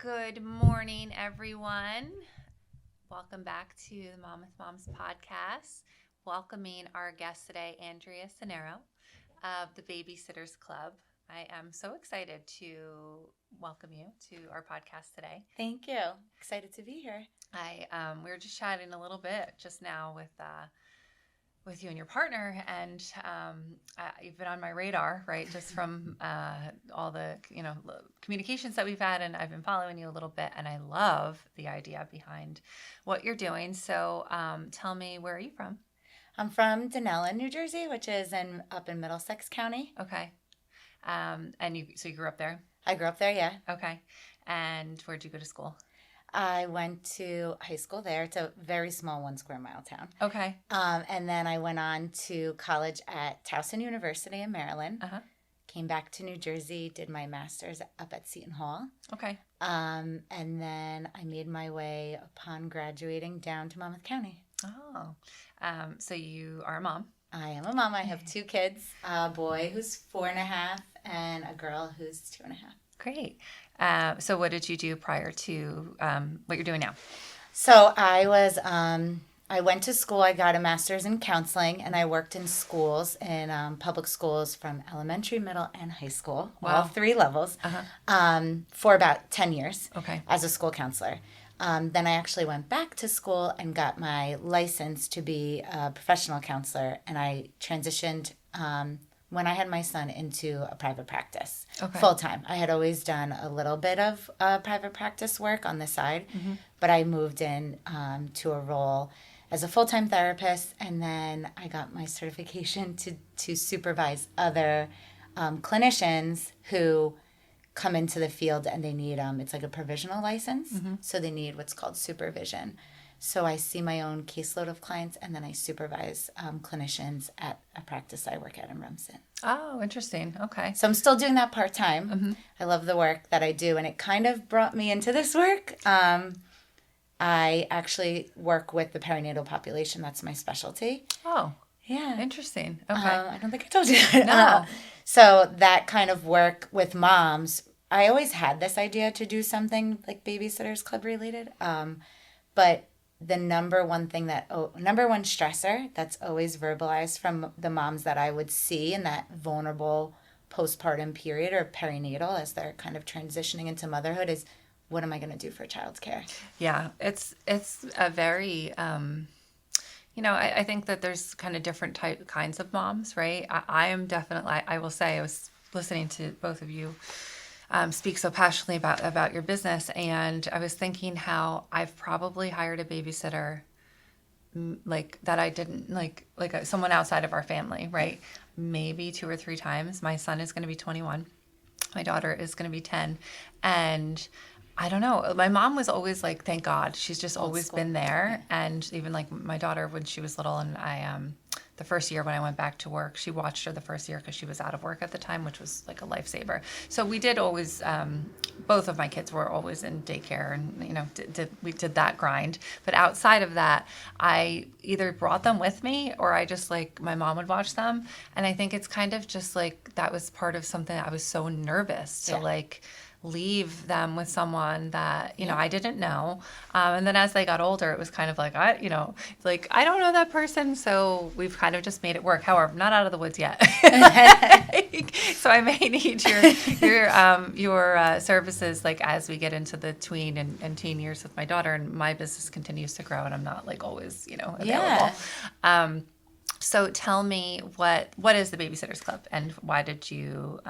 Good morning, everyone. Welcome back to the Monmouth Moms podcast. Welcoming our guest today, Andrea Cernero of the Babysitters Club. I am so excited to welcome you to our podcast today. Thank you. Excited to be here. We were just chatting a little bit just now with you and your partner, and you've been on my radar, right? Just from all the communications that we've had, and I've been following you a little bit, and I love the idea behind what you're doing. So tell me, where are you from? I'm from Dunellen, New Jersey, which is up in Middlesex County. Okay. And you grew up there? I grew up there, yeah. Okay. And where'd you go to school? I went to high school there. It's a very small 1 square mile town. Okay. And then I went on to college at Towson University in Maryland. Uh-huh. Came back to New Jersey, did my master's up at Seton Hall. Okay. And then I made my way upon graduating down to Monmouth County. Oh. So you are a mom. I am a mom. I have 2 kids, a boy who's 4.5 and a girl who's 2.5. Great. So what did you do prior to what you're doing now? So I went to school. I got a master's in counseling, and I worked in schools, in public schools from elementary, middle, and high school, all 3 levels, for about 10 years as a school counselor. Then I actually went back to school and got my license to be a professional counselor, and I transitioned when I had my son into a private practice full time. I had always done a little bit of private practice work on the side, but I moved in to a role as a full-time therapist, and then I got my certification to supervise other clinicians who come into the field and they need, it's like a provisional license, so they need what's called supervision. So I see my own caseload of clients, and then I supervise clinicians at a practice I work at in Rumson. Oh, interesting. Okay. So I'm still doing that part-time. I love the work that I do, and it kind of brought me into this work. I actually work with the perinatal population. That's my specialty. Oh, yeah. Interesting. Okay. I don't think I told you that. No. So that kind of work with moms, I always had this idea to do something like Babysitters Club related. But the number one stressor that's always verbalized from the moms that I would see in that vulnerable postpartum period or perinatal as they're kind of transitioning into motherhood is, what am I going to do for childcare? Yeah, it's a very, I think that there's kind of different kinds of moms, right? I am definitely, I will say, I was listening to both of you speak so passionately about your business, and I was thinking how I've probably hired a babysitter like that I didn't like someone outside of our family, right? Maybe 2 or 3 times. My son is going to be 21. My daughter is going to be 10, and I don't know. My mom was always like, thank God, she's just always been there. Yeah. And even like my daughter when she was little, and I the first year when I went back to work, she watched her the first year because she was out of work at the time, which was like a lifesaver. So we did always, both of my kids were always in daycare, and we did that grind. But outside of that, I either brought them with me or I just my mom would watch them. And I think it's kind of just that was part of something I was so nervous to leave them with someone that, I didn't know. And then as they got older, it was kind of I don't know that person. So we've kind of just made it work. However, not out of the woods yet. So I may need your services, as we get into the tween and teen years with my daughter, and my business continues to grow and I'm not always, available. Yeah. So tell me, what is the Babysitters Club, and why did you,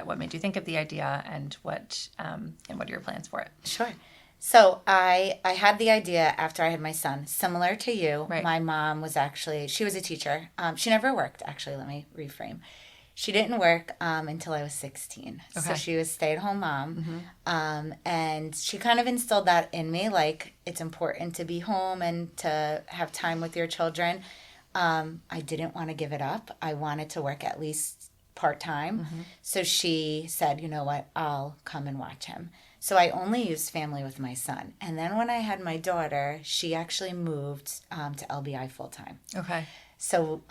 what made you think of the idea, and what are your plans for it? Sure. So I had the idea after I had my son, similar to you. Right. My mom was she was a teacher. She never worked, actually, let me reframe. She didn't work until I was 16. Okay. So she was a stay-at-home mom. And she kind of instilled that in me, it's important to be home and to have time with your children. I didn't want to give it up. I wanted to work at least part-time. So she said, you know what, I'll come and watch him. So I only used family with my son. And then when I had my daughter, she actually moved to LBI full-time. Okay. So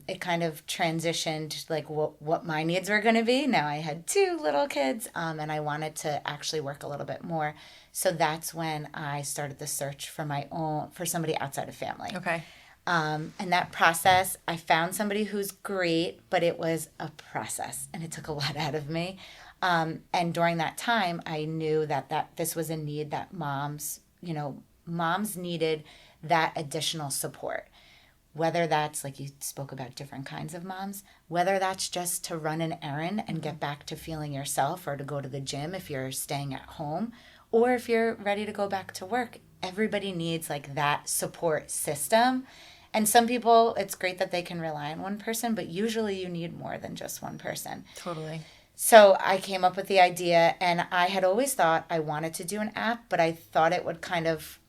it kind of transitioned like what my needs were going to be. Now I had 2 little kids, and I wanted to actually work a little bit more. So that's when I started the search for somebody outside of family. Okay. And that process, I found somebody who's great, but it was a process and it took a lot out of me. And during that time, I knew that this was a need that moms needed that additional support. Whether that's, like you spoke about different kinds of moms, whether that's just to run an errand and get back to feeling yourself, or to go to the gym if you're staying at home, or if you're ready to go back to work. Everybody needs like that support system. And some people, it's great that they can rely on one person, but usually you need more than just one person. Totally. So I came up with the idea, and I had always thought I wanted to do an app, but I thought it would kind of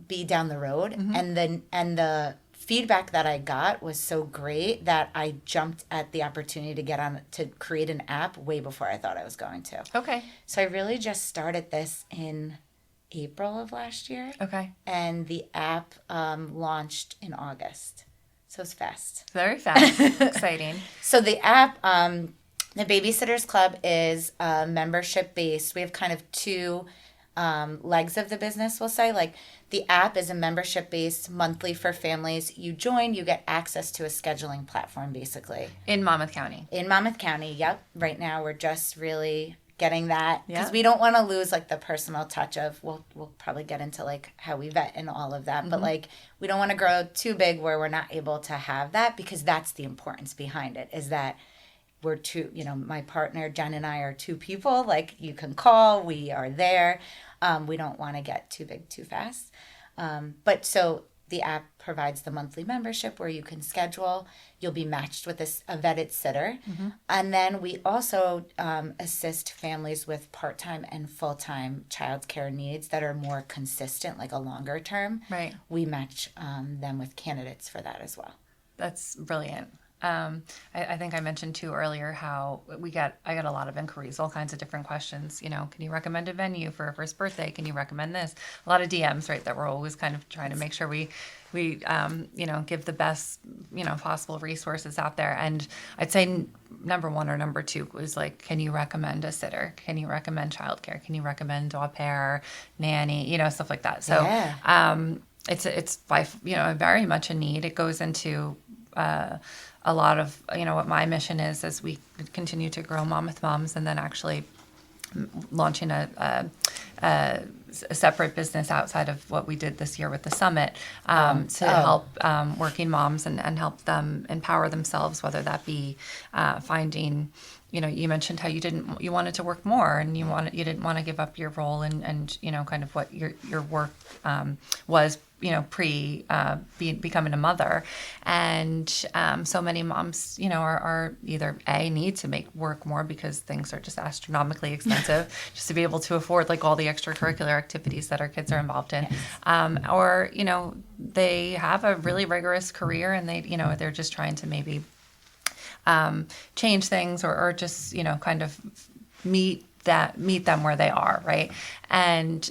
be down the road. And the feedback that I got was so great that I jumped at the opportunity to create an app way before I thought I was going to. Okay. So I really just started this in April of last year. Okay. And the app launched in August. So it's fast. Very fast. Exciting. So the app, the Babysitters Club, is membership based. We have kind of 2 legs of the business, we'll say. Like, the app is a membership based monthly for families. You join, you get access to a scheduling platform, basically. In Monmouth County. In Monmouth County, yep. Right now, we're just really getting that, because Yeah. we don't want to lose like the personal touch of, we'll probably get into like how we vet and all of that, but like, we don't want to grow too big where we're not able to have that, because that's the importance behind it, is that we're 2, my partner Jen and I are 2 people. Like, you can call, we are there. We don't want to get too big too fast. But so the app provides the monthly membership where you can schedule. You'll be matched with a vetted sitter. And then we also assist families with part-time and full-time childcare needs that are more consistent, like a longer term. Right. We match them with candidates for that as well. That's brilliant. I think I mentioned too earlier how I got a lot of inquiries, all kinds of different questions. Can you recommend a venue for a first birthday? Can you recommend this? A lot of DMs, right? That we're always kind of trying to make sure we give the best, possible resources out there. And I'd say number 1 or number 2 was like, can you recommend a sitter? Can you recommend childcare? Can you recommend au pair, nanny, stuff like that. So, Yeah. it's by, very much a need. It goes into, a lot of, what my mission is as we continue to grow Monmouth Moms, and then actually launching a separate business outside of what we did this year with the summit, to help working moms and help them empower themselves, whether that be finding, you mentioned how you wanted to work more, and you didn't want to give up your role and kind of what your work was, becoming a mother. And so many moms, are either need to work more because things are just astronomically expensive, just to be able to afford like all the extracurricular activities that our kids are involved in. Or, they have a really rigorous career, and they're just trying to maybe change things, or just, kind of meet them where they are. Right. And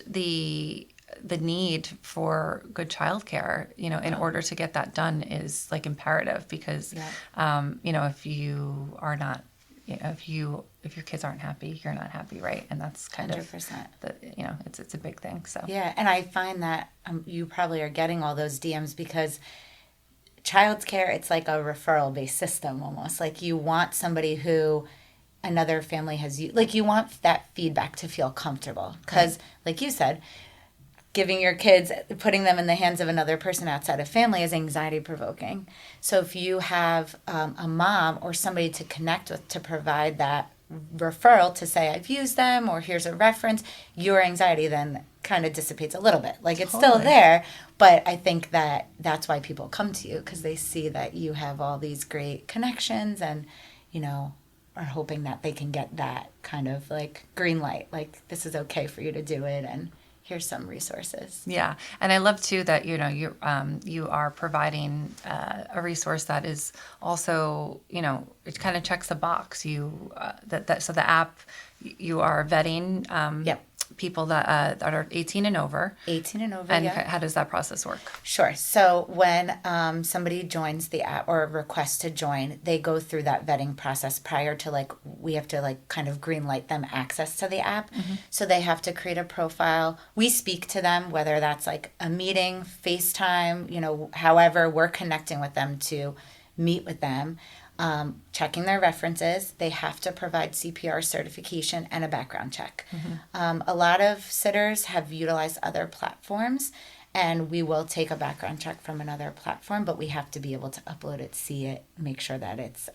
the need for good childcare, in order to get that done is like imperative, because, if you are not, if your kids aren't happy, you're not happy. Right. And that's kind 100%. of it's a big thing. So, Yeah. And I find that you probably are getting all those DMs because childcare, it's like a referral based system almost. Like, you want somebody who another family has like, you want that feedback to feel comfortable, because like you said, giving your kids, putting them in the hands of another person outside of family is anxiety provoking. So if you have a mom or somebody to connect with to provide that referral to say, I've used them, or here's a reference, your anxiety then kind of dissipates a little bit. Like, it's still there, but I think that's why people come to you, because they see that you have all these great connections, and, are hoping that they can get that kind of like green light, like, this is okay for you to do it, and here's some resources. Yeah, and I love too that you are providing a resource that is also it kind of checks a box. So the app you are vetting Yep. people that are 18 and over. 18 and over, And yeah. how does that process work? Sure. So when somebody joins the app or requests to join, they go through that vetting process prior to we have to kind of green light them access to the app. Mm-hmm. So they have to create a profile. We speak to them, whether that's like a meeting, FaceTime, however we're connecting with them to meet with them. Checking their references. They have to provide CPR certification and a background check. Mm-hmm. A lot of sitters have utilized other platforms, and we will take a background check from another platform, but we have to be able to upload it, see it, make sure that it's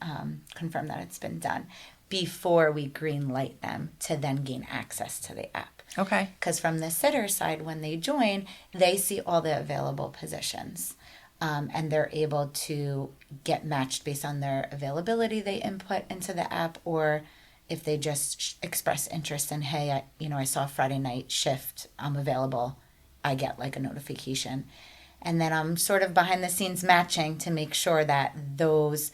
confirmed that it's been done before we green light them to then gain access to the app. Okay. Because from the sitter side, when they join, they see all the available positions. And they're able to get matched based on their availability they input into the app, or if they just express interest in, hey, I saw Friday night shift, I'm available, I get a notification. And then I'm sort of behind the scenes matching to make sure that those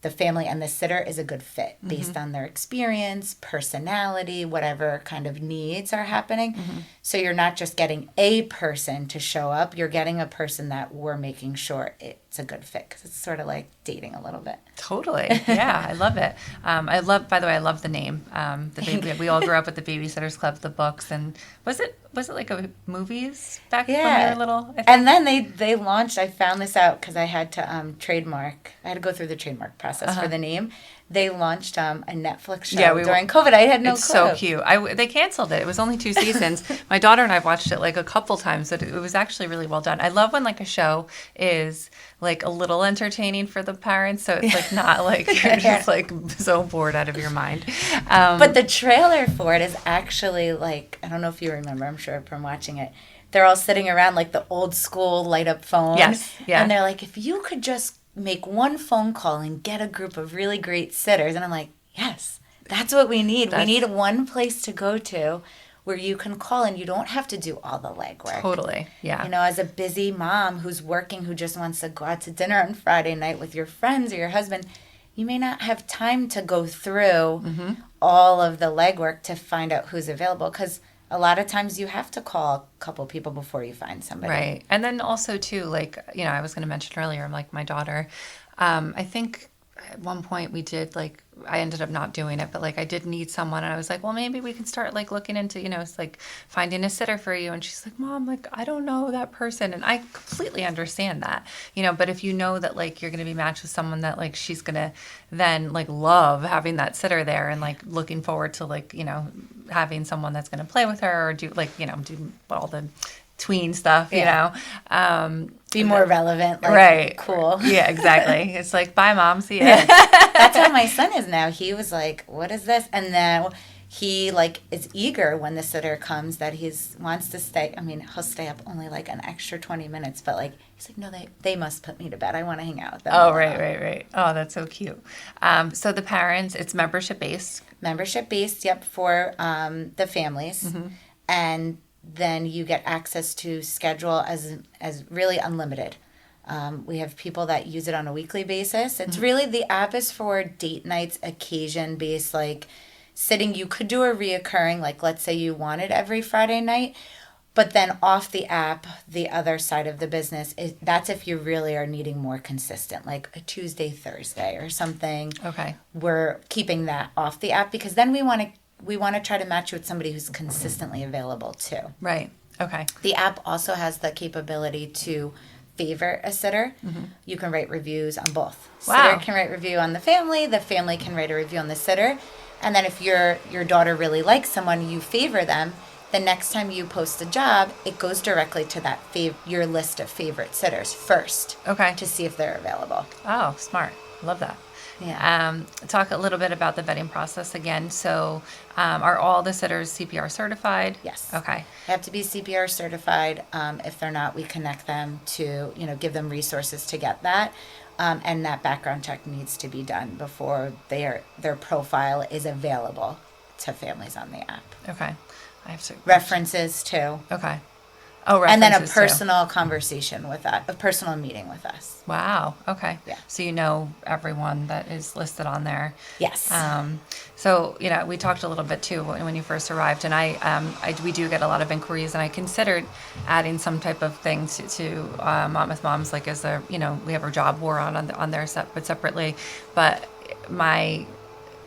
the family and the sitter is a good fit based on their experience, personality, whatever kind of needs are happening. So you're not just getting a person to show up, you're getting a person that we're making sure it's a good fit, because it's sort of like dating a little bit. Totally. Yeah, I love it. By the way, I love the name. We all grew up with the Babysitters Club, the books, and was it like a movies back when we were little? I think? And then they launched, I found this out because I had to trademark. I had to go through the trademark process for the name. They launched a Netflix show during COVID. I had no clue. It's so cute. They canceled it. It was only 2 seasons. My daughter and I watched it a couple times. It was actually really well done. I love when a show is a little entertaining for the parents, so it's not you're just so bored out of your mind. But the trailer for it is actually I don't know if you remember, I'm sure from watching it, they're all sitting around the old school light up phone. Yes, yeah. And they're like, if you could just make one phone call and get a group of really great sitters. And I'm like, yes, that's what we need. We need one place to go to where you can call and you don't have to do all the legwork. Totally, yeah. As a busy mom who's working, who just wants to go out to dinner on Friday night with your friends or your husband, you may not have time to go through all of the legwork to find out who's available, because a lot of times you have to call a couple people before you find somebody. Right. And then also too, I was going to mention earlier, my daughter, I think at one point we did I ended up not doing it, but I did need someone, and I was like, well, maybe we can start looking into, it's finding a sitter for you. And she's like, Mom, I don't know that person. And I completely understand that, but if you know that you're going to be matched with someone that she's going to then love having that sitter there, and looking forward to having someone that's going to play with her or do do all the tween stuff, be more relevant, right? Cool. Yeah, exactly. It's bye, Mom, see ya. That's how my son is now. He was like, what is this? And then he is eager when the sitter comes that he wants to stay. I mean, he'll stay up only an extra 20 minutes, but he's like, no, they must put me to bed. I want to hang out with them. Oh, right. Oh, that's so cute. So the parents, it's membership based. Membership based, yep, for the families. And then you get access to schedule as really unlimited. We have people that use it on a weekly basis. It's really, the app is for date nights, occasion based, sitting. You could do a reoccurring, let's say you wanted every Friday night, but then off the app, the other side of the business, that's if you really are needing more consistent, like a Tuesday, Thursday or something. Okay. We're keeping that off the app, because then we want to try to match you with somebody who's consistently available too. Right. Okay. The app also has the capability to favorite a sitter. You can write reviews on both. Wow. Sitter can write review on the family can write a review on the sitter. And then if your daughter really likes someone, you favor them. The next time you post a job, it goes directly to that your list of favorite sitters first. Okay. To see if they're available. Oh, smart. Love that. Yeah. Talk a little bit about the vetting process again. So, are all the sitters CPR certified? Yes. Okay. They have to be CPR certified. If they're not, we connect them to, give them resources to get that. And that background check needs to be done before their profile is available to families on the app. Okay. I have to References too. Okay. Oh, And then a references too. personal conversation with us, a personal meeting with us. Wow. Okay. Yeah. So you know everyone that is listed on there. Yes. So we talked a little bit too when you first arrived, and we do get a lot of inquiries, and I considered adding some type of thing to Monmouth Moms, like as a we have a job war on there, but separately, but my.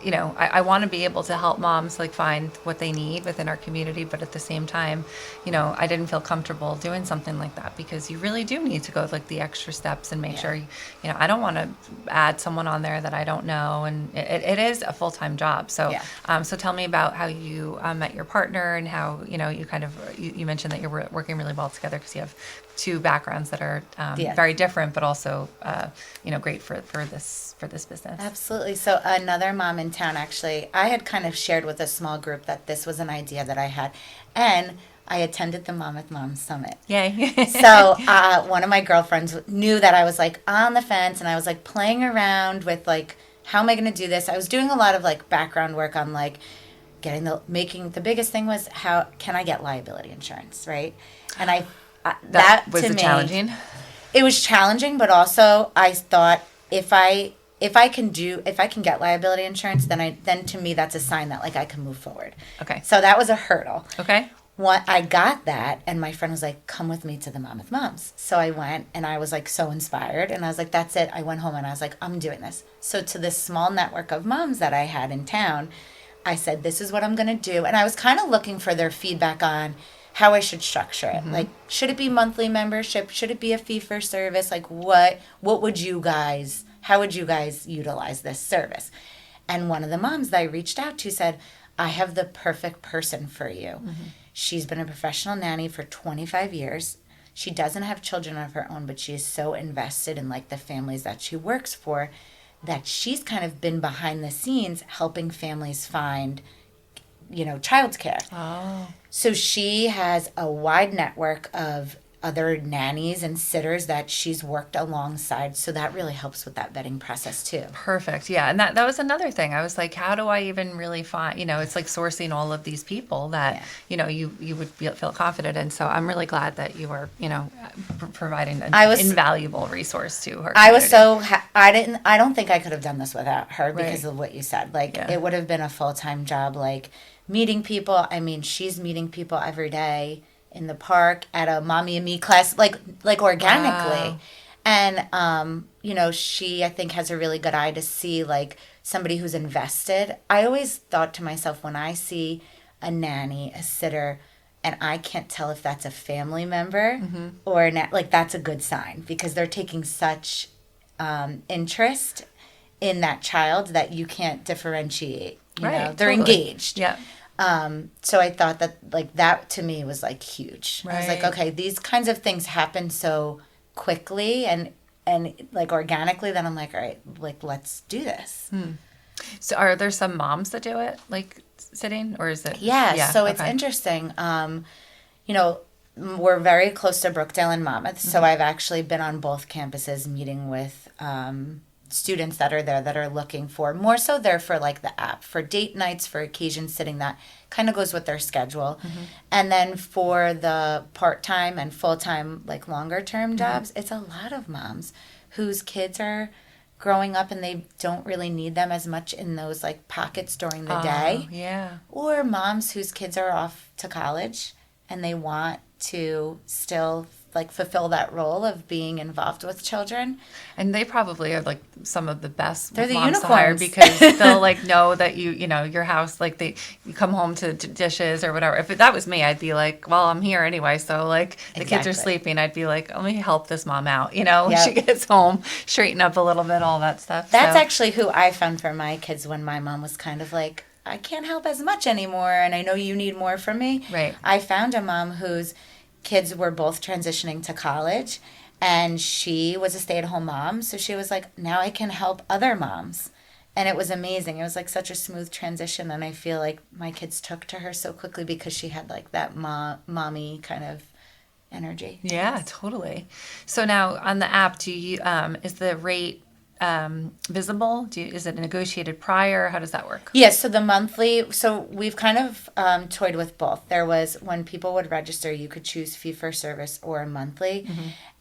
I want to be able to help moms like find what they need within our community, but at the same time, I didn't feel comfortable doing something like that because you really do need to go like the extra steps and make sure, I don't want to add someone on there that I don't know, and it is a full-time job. So, so tell me about how you met your partner and how you kind of you mentioned that you're working really well together because you have two backgrounds that are very different, but also great for this business. Absolutely. So another mom in town, actually, I had kind of shared with a small group that this was an idea that I had, and I attended the Monmouth Moms Summit. Yay. So one of my girlfriends knew that I was like on the fence, and I was like playing around with like, how am I going to do this? I was doing a lot of like background work on like the biggest thing was how can I get liability insurance, right? And that was to it me, challenging? It was challenging, but also I thought if I can get liability insurance, then to me that's a sign that like I can move forward. Okay. So that was a hurdle. Okay. I got that, and my friend was like, "Come with me to the Monmouth Moms." So I went, and I was like so inspired, and I was like, "That's it." I went home, and I was like, "I'm doing this." So to this small network of moms that I had in town, I said, "This is what I'm going to do," and I was kind of looking for their feedback on how I should structure it. Mm-hmm. Like, should it be monthly membership? Should it be a fee for service? Like, what would you guys? How would you guys utilize this service? And one of the moms that I reached out to said, I have the perfect person for you. Mm-hmm. She's been a professional nanny for 25 years. She doesn't have children of her own, but she is so invested in like the families that she works for that she's kind of been behind the scenes helping families find, childcare. Oh. So she has a wide network of other nannies and sitters that she's worked alongside. So that really helps with that vetting process too. Perfect. Yeah. And that was another thing. I was like, how do I even really find, it's like sourcing all of these people that, you would feel confident in. So I'm really glad that you are, providing an invaluable resource to her. I was so, I don't think I could have done this without her because of what you said. Like it would have been a full-time job, like meeting people. I mean, she's meeting people every day in the park at a mommy and me class, like organically. Wow. And, she, I think, has a really good eye to see like somebody who's invested. I always thought to myself, when I see a nanny, a sitter, and I can't tell if that's a family member or like that's a good sign because they're taking such interest in that child that you can't differentiate. They're totally engaged. Yeah. So I thought that like that to me was like huge. Right. I was like, okay, these kinds of things happen so quickly and like organically that I'm like, all right, like let's do this. So are there some moms that do it, like sitting, or is it? Yeah. So it's interesting. We're very close to Brookdale and Monmouth, so I've actually been on both campuses meeting with students that are there that are looking for more so there for like the app for date nights, for occasion sitting, that kind of goes with their schedule. And then for the part-time and full-time like longer term jobs, it's a lot of moms whose kids are growing up and they don't really need them as much in those like pockets during the day, or moms whose kids are off to college and they want to still like fulfill that role of being involved with children. And they probably are like some of the best They're the moms unicorns. to hire because they'll like know that your house, like you come home to dishes or whatever. If that was me, I'd be like, well, I'm here anyway. So like the kids are sleeping. I'd be like, let me help this mom out. When she gets home, straighten up a little bit, all that stuff. That's actually who I found for my kids when my mom was kind of like, I can't help as much anymore. And I know you need more from me. Right. I found a mom whose kids were both transitioning to college, and she was a stay-at-home mom, so she was like, now I can help other moms. And it was amazing. It was like such a smooth transition, and I feel like my kids took to her so quickly because she had like that mommy kind of energy. Yeah, totally. So now on the app, do you is the rate visible? Is it negotiated prior? How does that work? Yes, so the monthly, so we've kind of toyed with both. There was when people would register, you could choose fee for service or a monthly.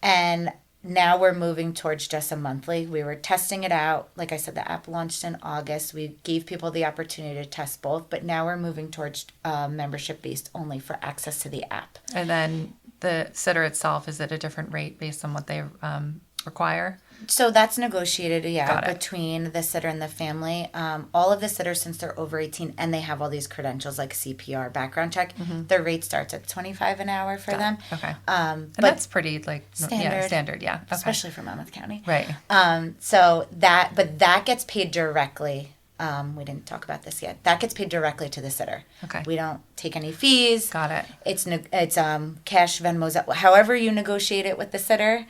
And now we're moving towards just a monthly. We were testing it out. Like I said, the app launched in August. We gave people the opportunity to test both, but now we're moving towards membership based only for access to the app. And then the sitter itself, is it a different rate based on what they require? So that's negotiated, Got it. between the sitter and the family. All of the sitters, since they're over 18 and they have all these credentials like CPR, background check, their rate starts at $25 an hour for them. Okay. But That's pretty standard, standard, yeah. Okay. especially for Monmouth County. Right. But that gets paid directly. We didn't talk about this yet. That gets paid directly to the sitter. Okay. We don't take any fees. Got it. It's cash, Venmos, however you negotiate it with the sitter.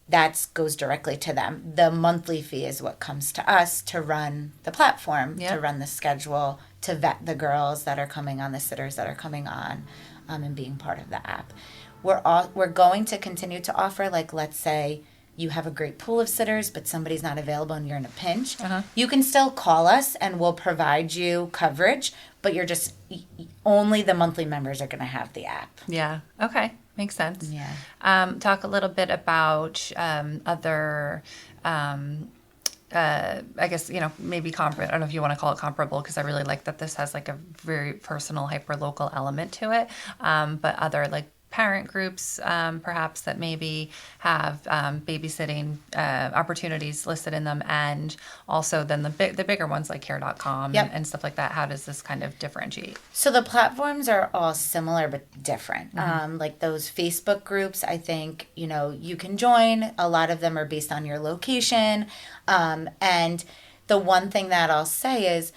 That goes directly to them. The monthly fee is what comes to us to run the platform, Yep. to run the schedule, to vet the girls that are coming on, the sitters that are coming on, and being part of the app. We're going to continue to offer, like, let's say you have a great pool of sitters, but somebody's not available and you're in a pinch. You can still call us and we'll provide you coverage, but you're just only the monthly members are going to have the app. Yeah. Okay. Makes sense. Yeah. Talk a little bit about other, I guess, maybe comparable. I don't know if you want to call it comparable because I really like that this has like a very personal, hyper-local element to it. But other like parent groups, perhaps that maybe have babysitting opportunities listed in them, and also then the bigger ones like care.com Yep. and stuff like that. How does this kind of differentiate? So the platforms are all similar but different. Like those Facebook groups, I think, you can join. A lot of them are based on your location. And the one thing that I'll say is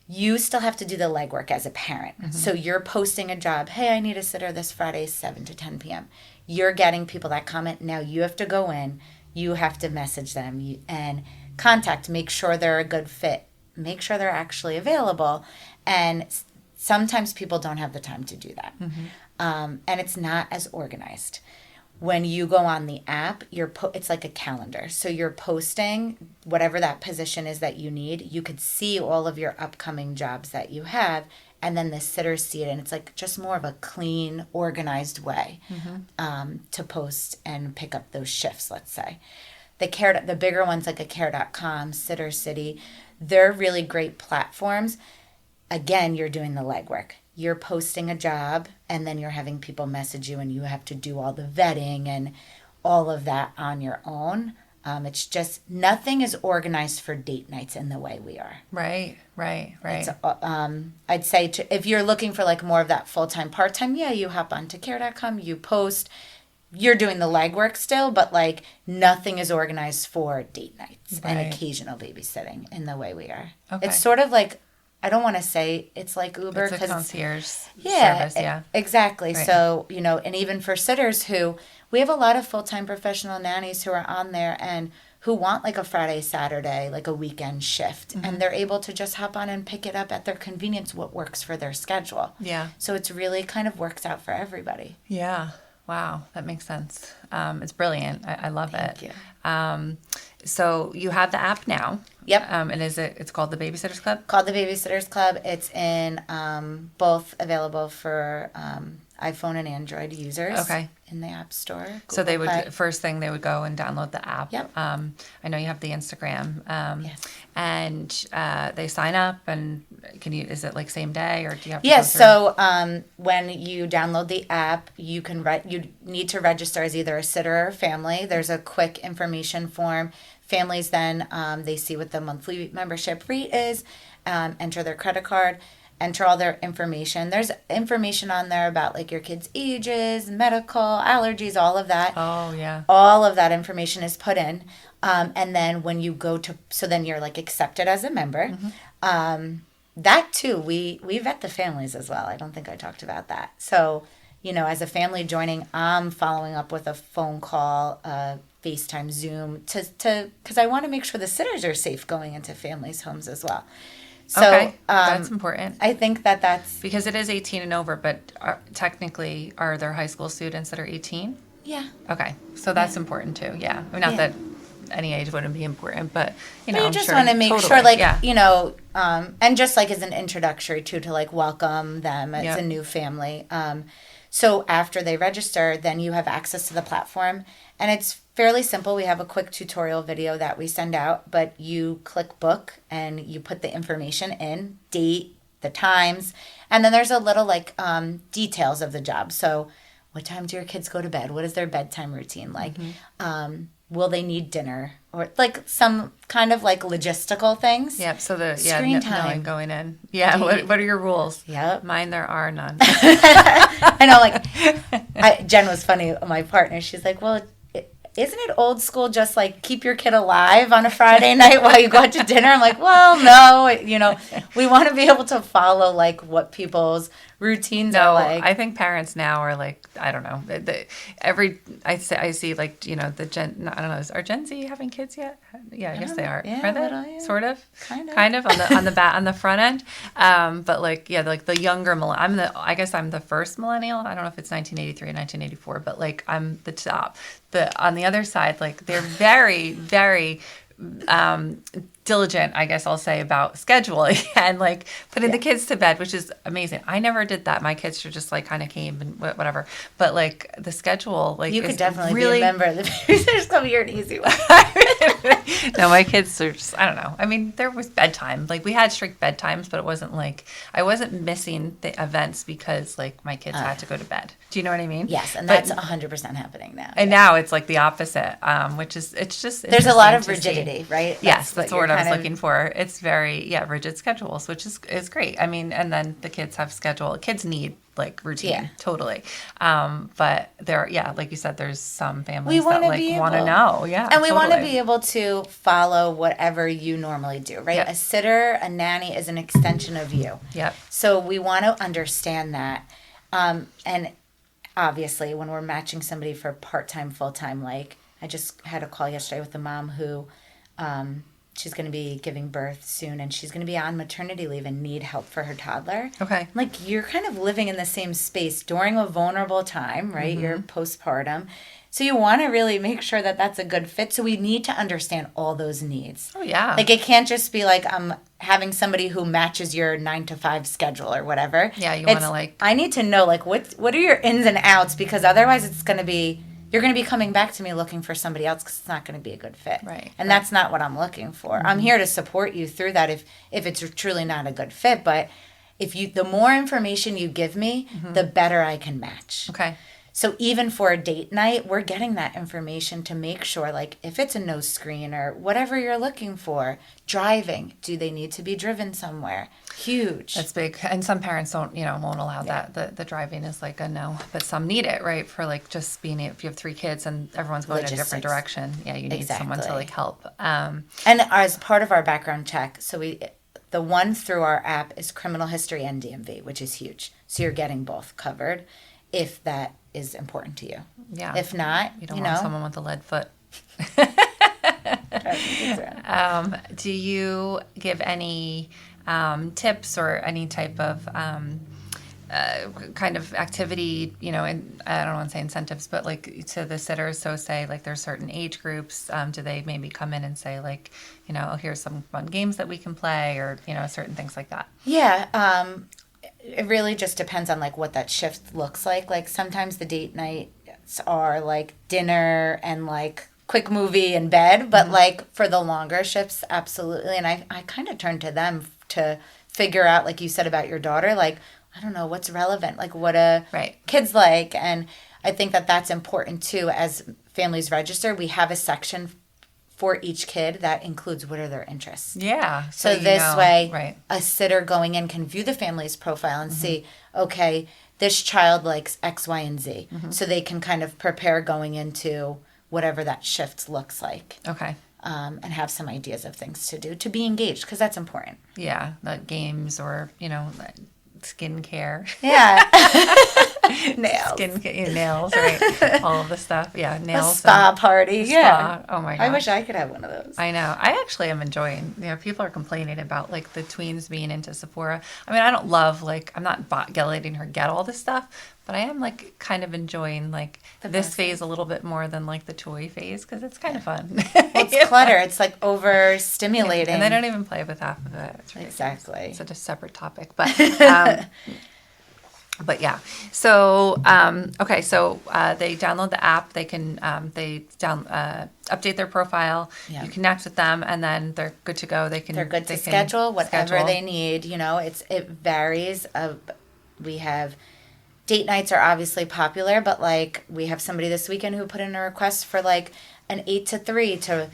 you still have to do the legwork as a parent. So you're posting a job. Hey, I need a sitter this Friday, 7 to 10 p.m. You're getting people that comment. Now you have to go in. You have to message them and contact, make sure they're a good fit, make sure they're actually available. And sometimes people don't have the time to do that. And it's not as organized. When you go on the app, it's like a calendar. So you're posting whatever that position is that you need. You could see all of your upcoming jobs that you have, and then the sitters see it, and it's like just more of a clean, organized way to post and pick up those shifts, let's say. The bigger ones like a care.com, Sitter City, they're really great platforms. Again, you're doing the legwork. You're posting a job and then you're having people message you and you have to do all the vetting and all of that on your own. It's just nothing is organized for date nights in the way we are. Right. It's, I'd say if you're looking for like more of that full-time, part-time, you hop onto care.com, you post, you're doing the legwork still, but like nothing is organized for date nights and occasional babysitting in the way we are. Okay. It's sort of like, I don't want to say it's like Uber. It's a concierge service, Exactly. Right. So, and even for sitters we have a lot of full-time professional nannies who are on there and who want like a Friday, Saturday, like a weekend shift. And they're able to just hop on and pick it up at their convenience, what works for their schedule. Yeah. So it's really kind of works out for everybody. Yeah. Wow. That makes sense. It's brilliant. I love it. Thank you. So you have the app now. Yep. And it's called the Babysitters Club? Called the Babysitters Club. It's in both available for iPhone and Android users. Okay. In the App Store. So they would Play. first thing they would go and download the app. Yep. I know you have the Instagram. Yes. And they sign up, and is it like same day, or do you have to Yes. go through? So when you download the app, you need to register as either a sitter or a family. There's a quick information form. Families then they see what the monthly membership rate is, enter their credit card, enter all their information. There's information on there about like your kids' ages, medical, allergies, all of that. Oh, yeah. All of that information is put in. And then when you so then you're like accepted as a member. That too, we vet the families as well. I don't think I talked about that. So, as a family joining, I'm following up with a phone call, FaceTime, Zoom, because I want to make sure the sitters are safe going into families' homes as well. So, Okay, that's important. I think that's... Because it is 18 and over, but technically, are there high school students that are 18? Yeah. Okay, so that's important too, yeah. I mean, not Yeah. that any age wouldn't be important, but You I'm just sure, want to make totally, sure, like, yeah. and just like as an introductory too, to like welcome them as Yep. a new family. So after they register, then you have access to the platform, and it's fairly simple. We have a quick tutorial video that we send out, but you click book and you put the information in, date, the times, and then there's a little like details of the job. So what time do your kids go to bed? What is their bedtime routine like? Will they need dinner? Or like some kind of like logistical things. Yep. So Screen time. knowing going in. Yeah. Do you- What are your rules? Yep. Mine, there are none. I know, like, Jen was funny, my partner. She's like, well, isn't it old school just like keep your kid alive on a Friday night while you go out to dinner? I'm like, well, no, we want to be able to follow like what people's routines are like. I think parents now are like, I don't know. I see like, the Gen, I don't know, are Gen Z having kids yet? Yeah, I guess they are. Yeah, Are they? little, yeah. Sort of? Kind of. On the front end. But like, yeah, like the younger I guess I'm the first millennial. I don't know if it's 1983 or 1984, but like I'm the top. But on the other side, like they're very, very diligent, I guess I'll say, about scheduling and like putting the kids to bed, which is amazing. I never did that. My kids just like kind of came and whatever. But like the schedule, like You could definitely really be a member of the Babysitters Club. You're an easy one. No, my kids are just, I don't know. I mean, there was bedtime. Like we had strict bedtimes, but it wasn't like I wasn't missing the events because like my kids had to go to bed. Do you know what I mean? Yes, and But- that's 100% happening now. And now it's like the opposite, which is it's just There's a lot of interesting to see. rigidity, right? Yes, that's the what word you're I was kind of- looking for. It's very rigid schedules, which is great. I mean, and then the kids have schedule. Kids need like routine, Yeah. totally. But like you said, there's some We families that wanna like be want to able- know, yeah, And we want to totally. be able to follow whatever you normally do, right? Yep. A sitter, a nanny is an extension of you. Yep. So we want to understand that. And obviously, when we're matching somebody for part-time, full-time, like I just had a call yesterday with a mom who she's going to be giving birth soon and she's going to be on maternity leave and need help for her toddler. Okay. Like you're kind of living in the same space during a vulnerable time, right? Mm-hmm. You're postpartum. So you want to really make sure that that's a good fit. So we need to understand all those needs. Oh yeah. Like it can't just be like I'm having somebody who matches your 9 to 5 schedule or whatever. Yeah, you It's- wanna, like- I need to know like what are your ins and outs, because otherwise it's going to be you're going to be coming back to me looking for somebody else because it's not going to be a good fit. Right, And right. that's not what I'm looking for. I'm here to support you through that if it's truly not a good fit, but the more information you give me, the better I can match. Okay. So even for a date night, we're getting that information to make sure, like, if it's a no screen or whatever you're looking for, driving, do they need to be driven somewhere? Huge. That's big. And some parents won't allow that. The driving is like a no, but some need it, right? For like just being, if you have 3 kids and everyone's going in a different Logistics. direction. Yeah, you need someone to Exactly. like help. And as part of our background check, so the one through our app is criminal history and DMV, which is huge. So you're getting both covered if that is important to you. Yeah. If not, You don't want someone with a lead foot. Do you give any tips or any type of kind of activity, and I don't want to say incentives, but like to the sitters? So say like there's certain age groups, do they maybe come in and say like, oh, here's some fun games that we can play, or, certain things like that? Yeah. It really just depends on like what that shift looks like. Like sometimes the date nights are like dinner and like quick movie in bed, but like for the longer shifts, absolutely. And I kind of turn to them to figure out, like you said about your daughter, like, I don't know what's relevant, like what Right. kids like. And I think that that's important too. As families register, we have a section for each kid that includes what are their interests. Yeah. So this way, right. a sitter going in can view the family's profile and see, okay, this child likes X, Y, and Z. So they can kind of prepare going into whatever that shift looks like, Okay. and have some ideas of things to do to be engaged, because that's important. Yeah. Like games or, skincare. Yeah. Nails. Nails, right? All of the stuff. Yeah, A nails. spa party. Yeah. Spa. Oh my gosh. I wish I could have one of those. I know. I actually am enjoying, people are complaining about like the tweens being into Sephora. I mean, I don't love, like, I'm not letting her get all this stuff, but I am like kind of enjoying like this phase a little bit more than like the toy phase because it's kind of fun. Well, it's clutter. It's like overstimulating. And they don't even play with half of it. It's ridiculous. Exactly. It's a separate topic, but yeah. So okay, so they download the app. They can update their profile. Yeah. You connect with them, and then they're good to go. They're good to schedule whatever they need. It varies. We have date nights are obviously popular, but like we have somebody this weekend who put in a request for like an 8 to 3 to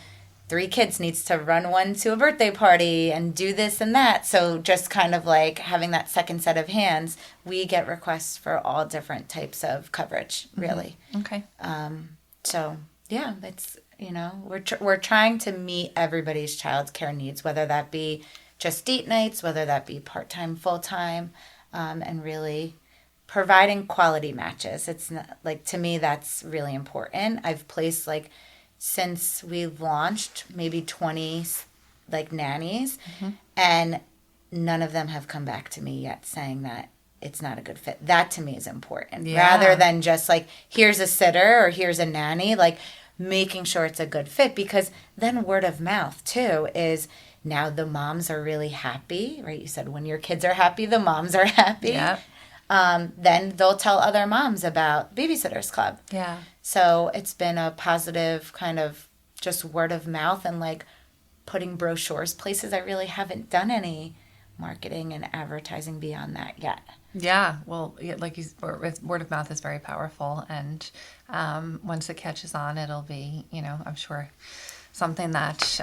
3 kids needs to run one to a birthday party and do this and that. So just kind of like having that second set of hands, we get requests for all different types of coverage, really. Mm-hmm. Okay. So yeah, it's, we're trying to meet everybody's childcare needs, whether that be just date nights, whether that be part-time, full-time, and really providing quality matches. It's not, like, to me, that's really important. I've placed, like, since we've launched, maybe 20 like nannies, and none of them have come back to me yet saying that it's not a good fit. That to me is important, rather than just like, here's a sitter or here's a nanny, like making sure it's a good fit, because then word of mouth too is now the moms are really happy, right? You said when your kids are happy, the moms are happy. Yeah. Then they'll tell other moms about Babysitters Club. Yeah. So it's been a positive kind of just word of mouth and like putting brochures places. I really haven't done any marketing and advertising beyond that yet. Yeah, well, like word of mouth is very powerful, and once it catches on, it'll be, I'm sure, something that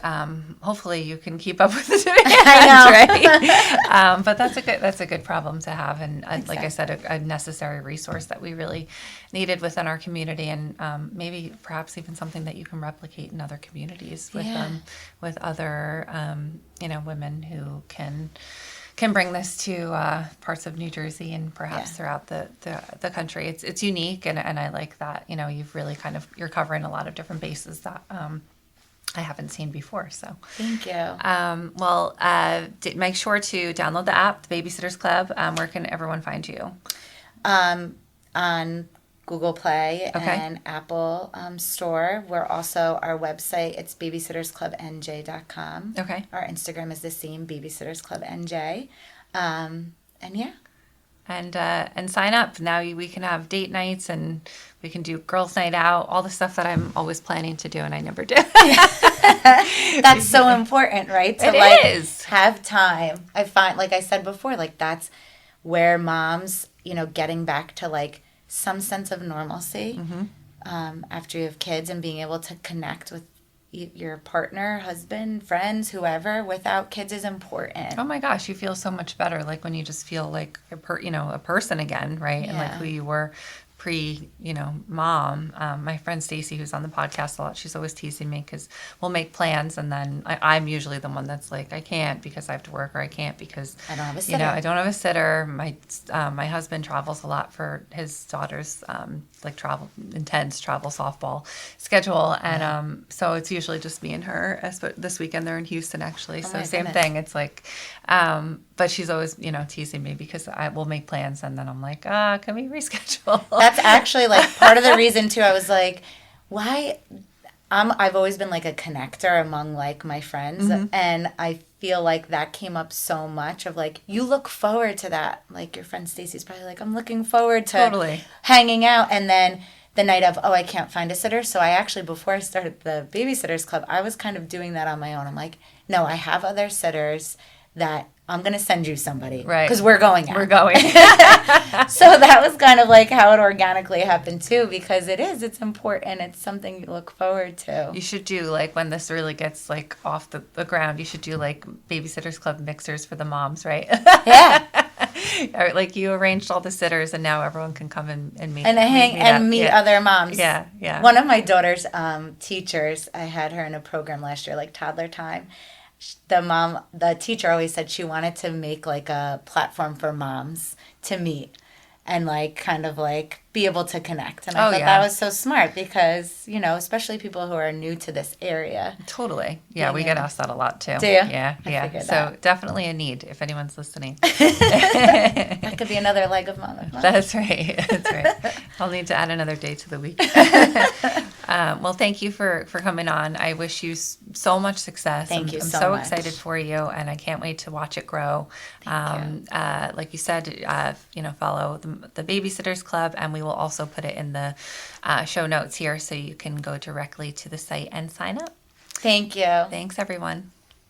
hopefully you can keep up with the demand. I know, right? But that's a good problem to have, and exactly. Like I said, a necessary resource that we really needed within our community, and maybe perhaps even something that you can replicate in other communities with other women who can bring this to parts of New Jersey and perhaps throughout the country. It's unique, and I like that. You've really you're covering a lot of different bases that I haven't seen before. So thank you. Make sure to download the app, the Babysitters Club. Where can everyone find you? On Google Play and Apple Store. We're also, our website, it's babysittersclubnj.com. Okay. Our Instagram is the same, Babysitters Club NJ. And yeah. And sign up. Now we can have date nights, and we can do girls' night out, all the stuff that I'm always planning to do and I never do. That's so important, right? To have time. I find, like I said before, like that's where moms, getting back to like some sense of normalcy after you have kids, and being able to connect with your partner, husband, friends, whoever, without kids is important. Oh my gosh, you feel so much better, like when you just feel like a person again, right? Yeah. And like who you were mom. My friend Stacy, who's on the podcast a lot, she's always teasing me because we'll make plans, and then I'm usually the one that's like, I can't because I have to work, or I can't because I don't have a sitter. I don't have a sitter. My husband travels a lot for his daughter's intense travel softball schedule, and so it's usually just me and her. This weekend they're in Houston actually, so same thing. It's like, but she's always teasing me because I will make plans, and then I'm like, can we reschedule? That's actually like part of the reason too. I was like, why? I've always been like a connector among like my friends, and I feel like that came up so much of like, you look forward to that. Like your friend Stacy's probably like, I'm looking forward to hanging out, and then the night of, I can't find a sitter. So I actually, before I started the Babysitters Club, I was kind of doing that on my own. I'm like, no, I have other sitters that I'm going to send you somebody. Right. Because we're going out. We're going. So that was kind of like how it organically happened too, because it's important. It's something you look forward to. You should do like, when this really gets like off the ground, you should do like Babysitters Club mixers for the moms, right? Yeah. Or like you arranged all the sitters, and now everyone can come and meet and meet other moms. Yeah, yeah. One of my daughter's teachers, I had her in a program last year, like toddler time. The teacher always said she wanted to make like a platform for moms to meet. and like kind of like be able to connect. And I Oh, thought yeah. that was so smart because, you know, especially people who are new to this area. Totally. Yeah, we get asked that a lot too. Do you? Yeah, I yeah. figured So that. definitely a need if anyone's listening. That could be another leg of Monmouth. That's right. That's right. I'll need to add another day to the week. Well, thank you for coming on. I wish you so much success. Thank you I'm so so much. excited for you, and I can't wait to watch it grow. Thank you. Like you said, follow the Babysitters Club, and we will also put it in the show notes here so you can go directly to the site and sign up. Thank you. Thanks, everyone.